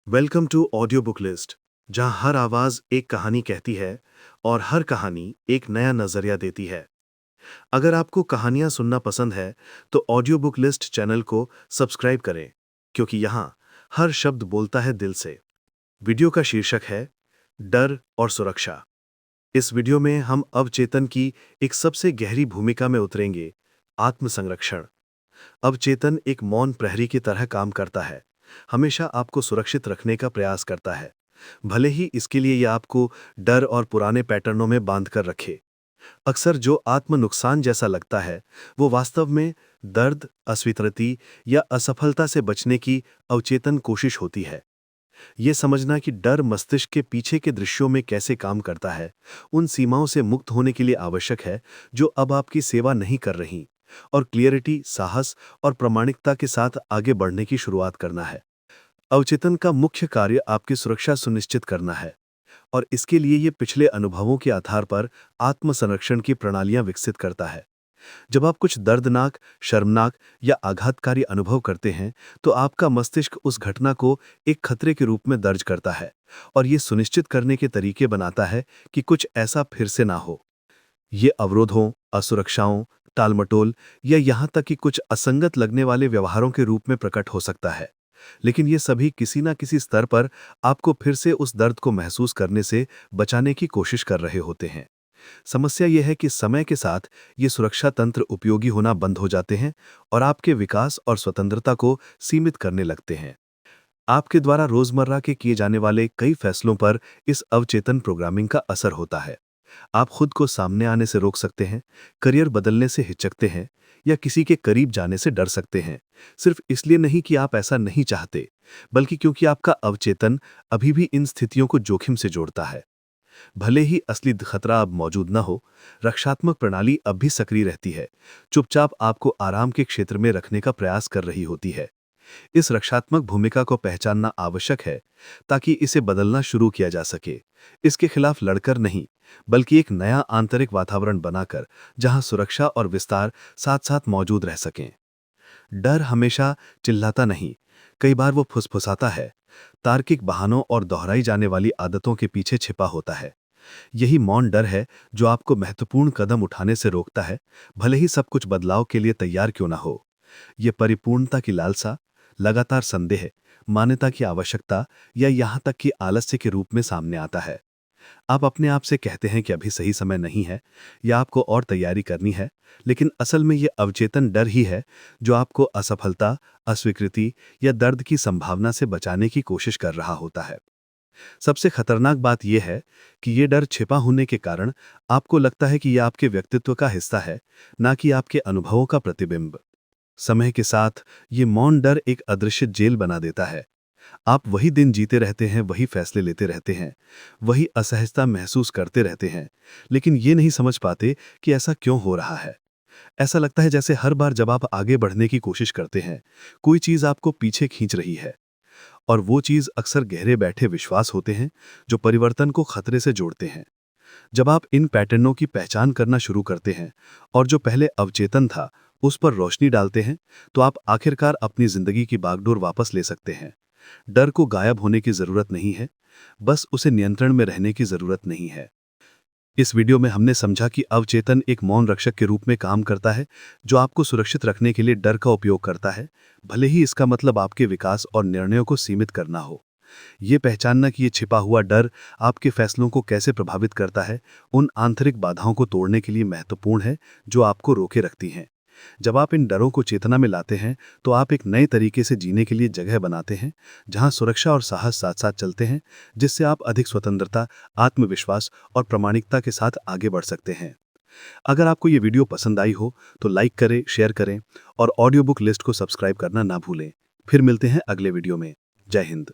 Welcome to audio book list, जहां हर आवाज एक कहानी कहती है और हर कहानी एक नया नजरिया देती है। अगर आपको कहानियां सुनना पसंद है तो ऑडियो बुक लिस्ट चैनल को सब्सक्राइब करें, क्योंकि यहां हर शब्द बोलता है दिल से। वीडियो का शीर्षक है डर और सुरक्षा। इस वीडियो में हम अवचेतन की एक सबसे गहरी भूमिका में उतरेंगे, आत्मसंरक्षण। अवचेतन एक मौन प्रहरी की तरह काम करता है, हमेशा आपको सुरक्षित रखने का प्रयास करता है, भले ही इसके लिए यह आपको डर और पुराने पैटर्नों में बांध कर रखे। अक्सर जो आत्म नुकसान जैसा लगता है, वो वास्तव में दर्द, अस्वीकृति या असफलता से बचने की अवचेतन कोशिश होती है। ये समझना कि डर मस्तिष्क के पीछे के दृश्यों में कैसे काम करता है, उन सीमाओं से मुक्त होने के लिए आवश्यक है जो अब आपकी सेवा नहीं कर रही, और क्लियरिटी, साहस और प्रामाणिकता के साथ आगे बढ़ने की शुरुआत करना है। अवचेतन का मुख्य कार्य आपकी सुरक्षा सुनिश्चित करना है, और इसके लिए ये पिछले अनुभवों के आधार पर आत्म संरक्षण की प्रणालियां विकसित करता है। जब आप कुछ दर्दनाक, शर्मनाक या आघातकारी अनुभव करते हैं, तो आपका मस्तिष्क उस घटना को एक खतरे के रूप में दर्ज करता है और ये सुनिश्चित करने के तरीके बनाता है कि कुछ ऐसा फिर से ना हो। ये अवरोधों, असुरक्षाओं, टालमटोल या यहाँ तक कि कुछ असंगत लगने वाले व्यवहारों के रूप में प्रकट हो सकता है, लेकिन ये सभी किसी न किसी स्तर पर आपको फिर से उस दर्द को महसूस करने से बचाने की कोशिश कर रहे होते हैं। समस्या यह है कि समय के साथ ये सुरक्षा तंत्र उपयोगी होना बंद हो जाते हैं और आपके विकास और स्वतंत्रता को सीमित करने लगते हैं। आपके द्वारा रोजमर्रा के किए जाने वाले कई फैसलों पर इस अवचेतन प्रोग्रामिंग का असर होता है। आप खुद को सामने आने से रोक सकते हैं, करियर बदलने से हिचकते हैं या किसी के करीब जाने से डर सकते हैं, सिर्फ इसलिए नहीं कि आप ऐसा नहीं चाहते, बल्कि क्योंकि आपका अवचेतन अभी भी इन स्थितियों को जोखिम से जोड़ता है। भले ही असली खतरा अब मौजूद न हो, रक्षात्मक प्रणाली अब भी सक्रिय रहती है, चुपचाप आपको आराम के क्षेत्र में रखने का प्रयास कर रही होती है। इस रक्षात्मक भूमिका को पहचानना आवश्यक है ताकि इसे बदलना शुरू किया जा सके। इसके खिलाफ लड़कर नहीं, बल्कि एक नया आंतरिक वातावरण बनाकर जहां सुरक्षा और विस्तार साथ साथ मौजूद रह सकें। डर हमेशा चिल्लाता नहीं, कई बार वो फुसफुसाता है, तार्किक बहानों और दोहराई जाने वाली आदतों के पीछे छिपा होता है। यही मौन डर है जो आपको महत्वपूर्ण कदम उठाने से रोकता है, भले ही सब कुछ बदलाव के लिए तैयार क्यों ना हो। ये परिपूर्णता की लालसा, लगातार संदेह, मान्यता की आवश्यकता या यहाँ तक कि आलस्य के रूप में सामने आता है। आप अपने आप से कहते हैं कि अभी सही समय नहीं है या आपको और तैयारी करनी है, लेकिन असल में ये अवचेतन डर ही है जो आपको असफलता, अस्वीकृति या दर्द की संभावना से बचाने की कोशिश कर रहा होता है। सबसे खतरनाक बात यह है कि ये डर छिपा होने के कारण आपको लगता है कि यह आपके व्यक्तित्व का हिस्सा है, ना कि आपके अनुभवों का प्रतिबिंब। समय के साथ ये मौन डर एक अदृश्य जेल बना देता है। आप वही दिन जीते रहते हैं, वही फैसले लेते रहते हैं, वही असहजता महसूस करते रहते हैं, लेकिन ये नहीं समझ पाते कि ऐसा क्यों हो रहा है। ऐसा लगता है जैसे हर बार जब आप आगे बढ़ने की कोशिश करते हैं, कोई चीज़ आपको पीछे खींच रही है, और वो चीज़ अक्सर गहरे बैठे विश्वास होते हैं जो परिवर्तन को खतरे से जोड़ते हैं। जब आप इन पैटर्नों की पहचान करना शुरू करते हैं और जो पहले अवचेतन था उस पर रोशनी डालते हैं, तो आप आखिरकार अपनी जिंदगी की बागडोर वापस ले सकते हैं। डर को गायब होने की जरूरत नहीं है, बस उसे नियंत्रण में रहने की जरूरत नहीं है। इस वीडियो में हमने समझा कि अवचेतन एक मौन रक्षक के रूप में काम करता है, जो आपको सुरक्षित रखने के लिए डर का उपयोग करता है, भले ही इसका मतलब आपके विकास और निर्णयों को सीमित करना हो। ये पहचानना कि ये छिपा हुआ डर आपके फैसलों को कैसे प्रभावित करता है, उन आंतरिक बाधाओं को तोड़ने के लिए महत्वपूर्ण है जो आपको रोके रखती हैं। जब आप इन डरों को चेतना में लाते हैं, तो आप एक नए तरीके से जीने के लिए जगह बनाते हैं, जहां सुरक्षा और साहस साथ साथ चलते हैं, जिससे आप अधिक स्वतंत्रता, आत्मविश्वास और प्रामाणिकता के साथ आगे बढ़ सकते हैं। अगर आपको ये वीडियो पसंद आई हो तो लाइक करें, शेयर करें और ऑडियो बुक लिस्ट को सब्सक्राइब करना ना भूलें। फिर मिलते हैं अगले वीडियो में। जय हिंद।